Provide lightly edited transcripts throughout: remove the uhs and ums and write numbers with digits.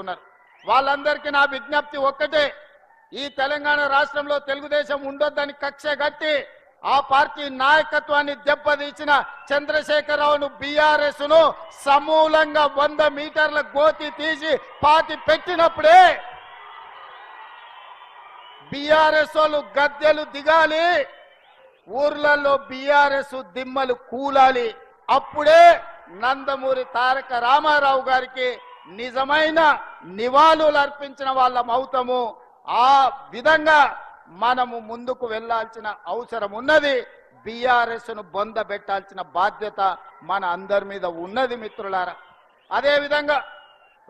ఉన్నారు. వాళ్ళందరికీ నా విజ్ఞప్తి ఒక్కటే, ఈ తెలంగాణ రాష్ట్రంలో తెలుగుదేశం ఉండొద్దని కక్ష గట్టి ఆ పార్టీ నాయకత్వాన్ని దెబ్బతీసిన చంద్రశేఖరరావును బీఆర్ఎస్ ను సమూలంగా 100 మీటర్ల గోతి తీసి పాతి పెట్టినప్పుడే బీఆర్ఎస్ వాళ్ళు గద్దెలు దిగాలి, ఊర్లలో బీఆర్ఎస్ దిమ్మలు కూలాలి. అప్పుడే నందమూరి తారక రామారావు గారికి నిజమైన నివాళులు అర్పించిన వాళ్ళం అవుతాము. ఆ విధంగా మనము ముందుకు వెళ్లాల్సిన అవసరం ఉన్నది. బీఆర్ఎస్ ను బొందబెట్టాల్సిన బాధ్యత మన అందరి మీద ఉన్నది మిత్రులారా. అదే విధంగా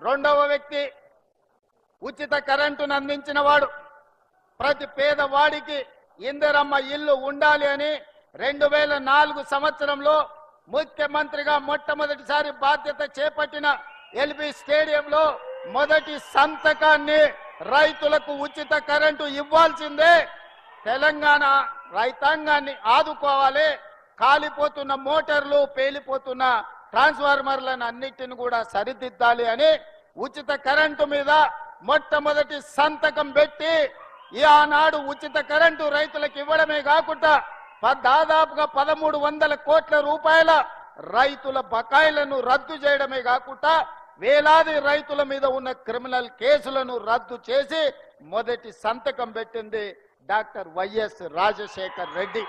రెండవ వ్యక్తి ఉచిత కరెంటును అందించిన వాడు. ప్రతి పేదవాడికి ఇందిరమ్మ ఇల్లు ఉండాలి అని 2004 సంవత్సరంలో ముఖ్యమంత్రిగా మొట్టమొదటిసారి బాధ్యత చేపట్టిన ఎల్బీ స్టేడియంలో మొదటి సంతకాన్ని రైతులకు ఉచిత కరెంటు ఇవ్వాల్సిందే. తెలంగాణ రైతాంగాన్ని ఆదుకోవాలి. కాలిపోతున్న మోటార్లు, పేలిపోతున్న ట్రాన్స్ఫార్మర్లను అన్నిటిని కూడా సరిదిద్దాలి అని ఉచిత కరెంటు మీద మొట్టమొదటి సంతకం పెట్టి ఆనాడు ఉచిత కరెంటు రైతులకు ఇవ్వడమే కాకుండా దాదాపుగా 1300 కోట్ల రూపాయల రైతుల బకాయిలను రద్దు చేయడమే కాకుండా వేలాది రైతుల మీద ఉన్న క్రిమినల్ కేసులను రద్దు చేసి మొదటి సంతకం పెట్టింది డాక్టర్ వైఎస్ రాజశేఖర్ రెడ్డి.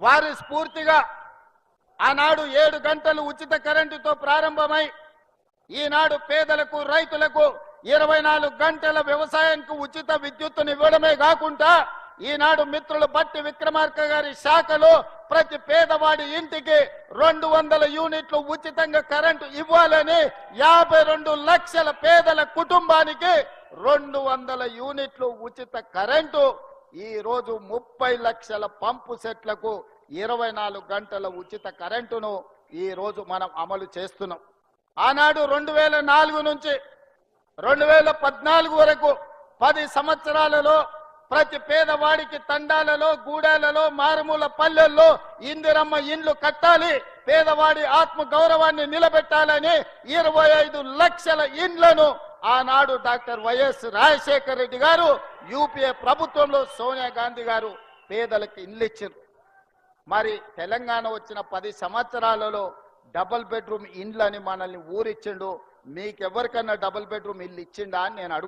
వారి స్ఫూర్తిగా ఆనాడు 7 గంటలు ఉచిత కరెంటుతో ప్రారంభమై ఈనాడు పేదలకు రైతులకు 24 గంటల వ్యవసాయానికి ఉచిత విద్యుత్తును ఇవ్వడమే కాకుండా ఈనాడు మిత్రులు బట్టి విక్రమార్క గారి శాఖలో ప్రతి పేదవాడి ఇంటికి 200 యూనిట్లు ఉచితంగా కరెంటు ఇవ్వాలని 52 లక్షల పేదల కుటుంబానికి 200 యూనిట్లు ఉచిత కరెంటు, ఈ రోజు 30 లక్షల పంపు సెట్లకు 24 గంటల ఉచిత కరెంటును ఈ రోజు మనం అమలు చేస్తున్నాం. ఆనాడు 2004 నుంచి 2014 వరకు 10 సంవత్సరాలలో ప్రతి పేదవాడికి తండాలలో, గూడాలలో, మారుమూల పల్లెల్లో ఇందిరమ్మ ఇండ్లు కట్టాలి, పేదవాడి ఆత్మ గౌరవాన్ని నిలబెట్టాలని 25 లక్షల ఇండ్లను ఆనాడు డాక్టర్ వైఎస్ రాజశేఖర రెడ్డి గారు యూపీఏ ప్రభుత్వంలో సోనియా గాంధీ గారు పేదలకు ఇండ్లు ఇచ్చారు. మరి తెలంగాణ వచ్చిన 10 సంవత్సరాలలో డబుల్ బెడ్రూమ్ ఇండ్లని మనల్ని ఊరిచ్చిండు. మీకెవరికన్నా డబుల్ బెడ్రూమ్ ఇల్లు ఇచ్చిండా అని నేను